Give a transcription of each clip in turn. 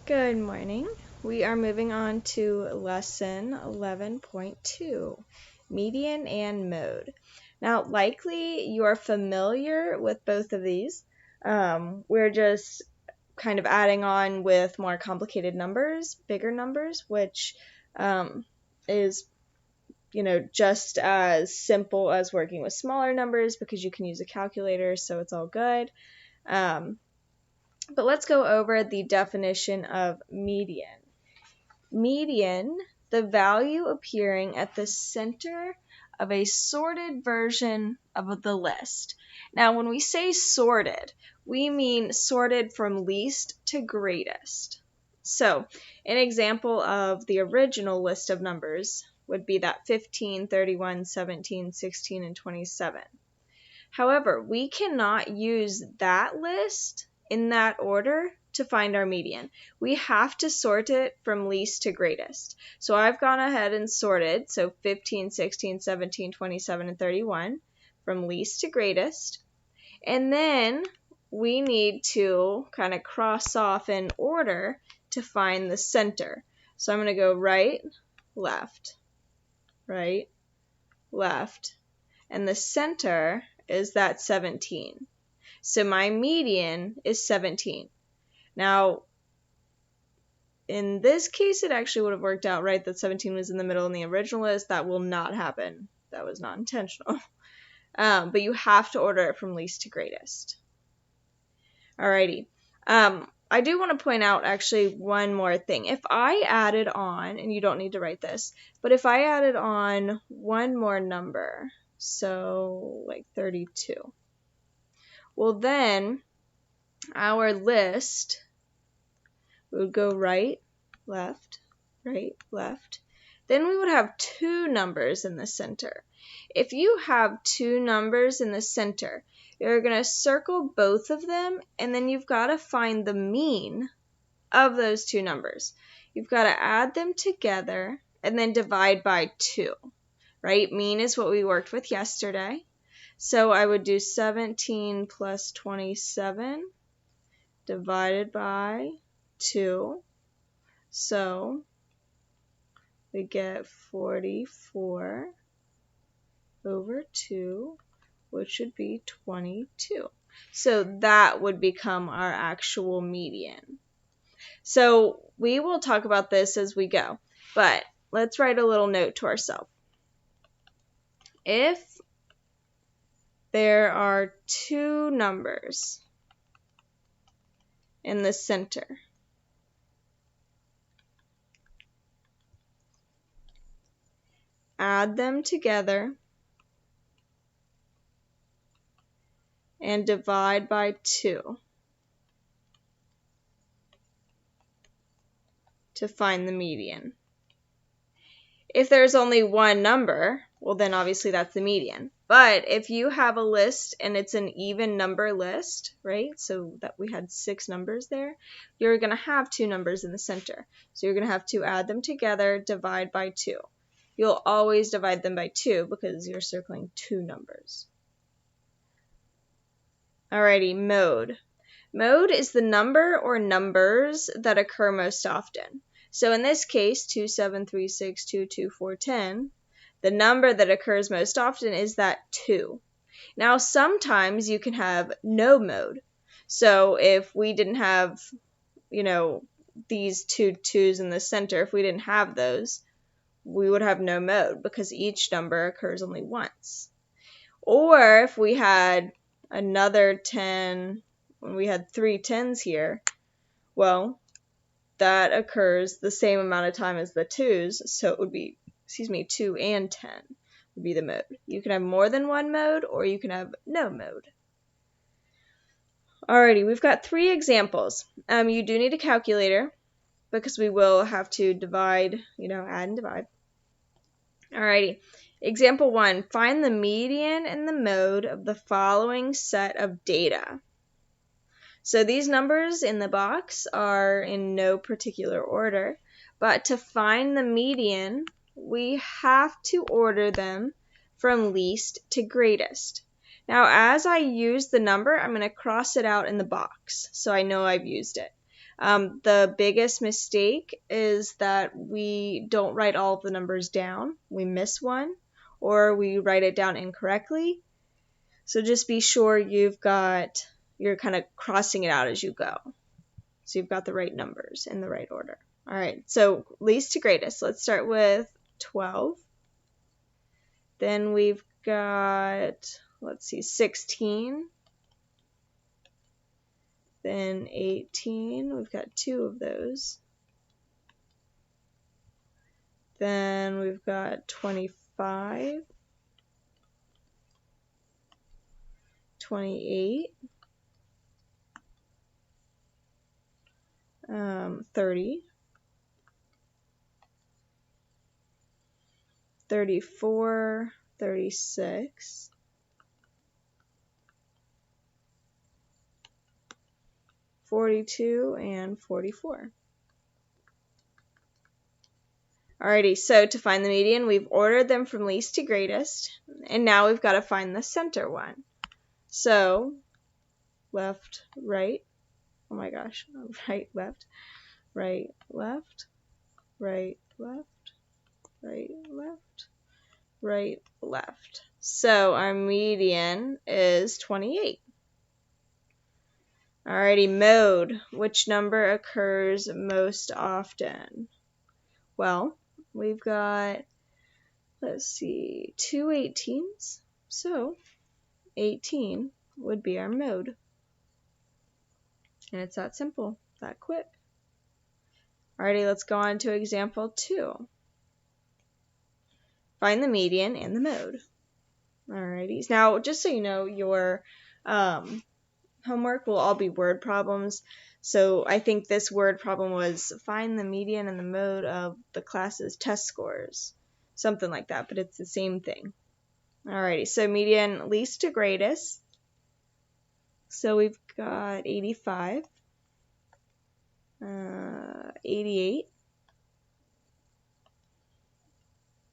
Good morning. We are moving on to lesson 11.2, median and mode. Now, likely you are familiar with both of these. We're just kind of adding on with more complicated numbers, bigger numbers, which is just as simple as working with smaller numbers because you can use a calculator, so it's all good. But let's go over the definition of median. Median, the value appearing at the center of a sorted version of the list. Now, when we say sorted, we mean sorted from least to greatest. So, an example of the original list of numbers would be that 15, 31, 17, 16, and 27. However, we cannot use that list in that order to find our median. We have to sort it from least to greatest. So I've gone ahead and sorted, so 15, 16, 17, 27, and 31 from least to greatest. And then we need to kind of cross off in order to find the center. So I'm going to go right, left, and the center is that 17. So my median is 17. Now, in this case, it actually would have worked out right that 17 was in the middle in the original list. That will not happen. That was not intentional. But you have to order it from least to greatest. Alrighty. I do want to point out actually one more thing. If I added on, and you don't need to write this, but if I added on one more number, so like 32, well then our list would go right, left. Then we would have two numbers in the center. If you have two numbers in the center, you're going to circle both of them, and then you've got to find the mean of those two numbers. You've got to add them together and then divide by 2, right? Mean is what we worked with yesterday. So I would do 17 plus 27 divided by 2. So we get 44 over 2, which would be 22. So that would become our actual median. So we will talk about this as we go, but let's write a little note to ourselves. If there are two numbers in the center, add them together and divide by 2 to find the median. If there's only one number, well then obviously that's the median. But if you have a list and it's an even number list, right, so that we had 6 numbers there, you're going to have 2 numbers in the center. So you're going to have to add them together, divide by 2. You'll always divide them by 2 because you're circling 2 numbers. Alrighty, mode. Mode is the number or numbers that occur most often. So in this case, 2, 7, 3, 6, 2, 2, 4, 10, the number that occurs most often is that 2. Now sometimes you can have no mode. So if we didn't have, these 2 2's in the center, if we didn't have those, we would have no mode because each number occurs only once. Or if we had another 10, when we had 3 10's here, well, that occurs the same amount of time as the 2's, so it would be, 2 and 10 would be the mode. You can have more than one mode, or you can have no mode. Alrighty, we've got 3 examples. You do need a calculator, because we will have to divide, add and divide. Alrighty, example 1, find the median and the mode of the following set of data. So these numbers in the box are in no particular order, but to find the median, we have to order them from least to greatest. Now, as I use the number, I'm going to cross it out in the box, so I know I've used it. The biggest mistake is that we don't write all of the numbers down. We miss one, or we write it down incorrectly. So just be sure you're kind of crossing it out as you go. So you've got the right numbers in the right order. All right, so least to greatest. Let's start with 12. Then we've got, 16. Then 18. We've got 2 of those. Then we've got 25. 28. 30. 34, 36, 42, and 44. Alrighty, so to find the median, we've ordered them from least to greatest, and now we've got to find the center one. So, left, right, oh my gosh, right, left, right, left, right, left, right, left, right, left. So our median is 28. Alrighty, mode. Which number occurs most often? Well, we've got, 2 18s. So 18 would be our mode. And it's that simple, that quick. Alrighty, let's go on to example 2. Find the median and the mode. Alrighty, now just so you know, your homework will all be word problems. So I think this word problem was find the median and the mode of the class's test scores. Something like that, but it's the same thing. Alrighty, so median least to greatest. So we've got 85, 88,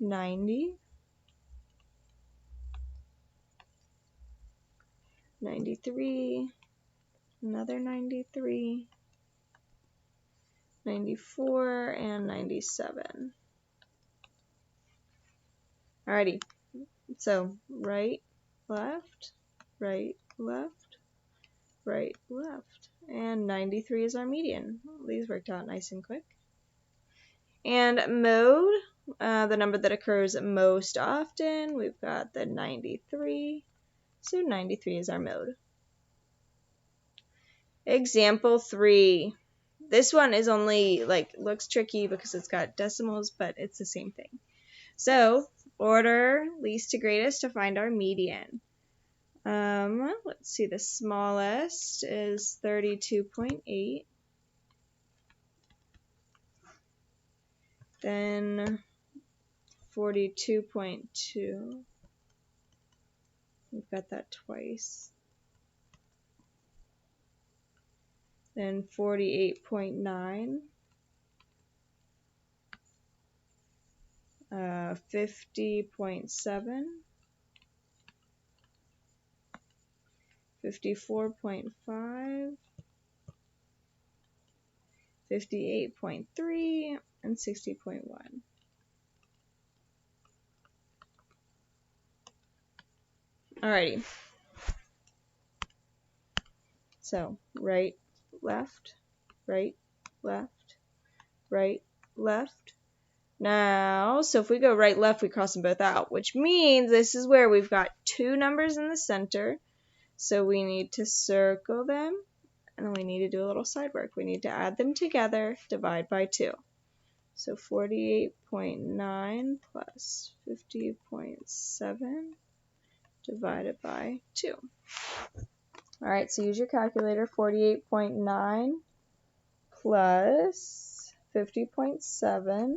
90, 93, another 93, 94, and 97. Alrighty, so right, left, right, left, right, left. And 93 is our median. These worked out nice and quick. And mode, the number that occurs most often, we've got the 93. So 93 is our mode. Example 3. This one is only, looks tricky because it's got decimals, but it's the same thing. So, order least to greatest to find our median. Let's see, the smallest is 32.8. Then 42.2. We've got that twice. Then 48.9. 50.7. 54.5. 58.3. And 60.1. Alrighty. So, right, left, right, left, right, left. Now, so if we go right, left, we cross them both out, which means this is where we've got 2 numbers in the center. So we need to circle them, and then we need to do a little side work. We need to add them together, divide by 2. So 48.9 plus 50.7 divided by 2. Alright, so use your calculator. 48.9 plus 50.7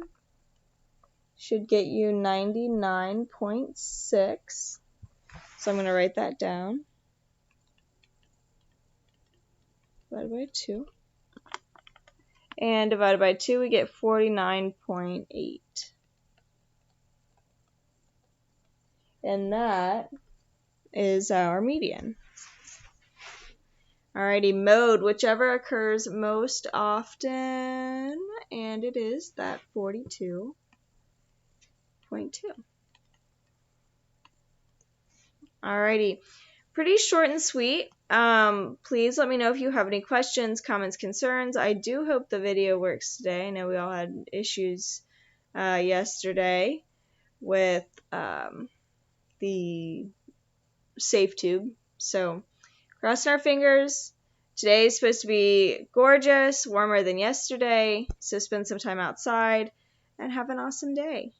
should get you 99.6. So I'm going to write that down. Divided by 2. And divided by 2, we get 49.8. And that is our median. Alrighty, mode, whichever occurs most often, and it is that 42.2. Alrighty, pretty short and sweet. Please let me know if you have any questions, comments, concerns. I do hope the video works today. I know we all had issues yesterday with the SafeTube. So, crossing our fingers. Today is supposed to be gorgeous, warmer than yesterday. So spend some time outside and have an awesome day.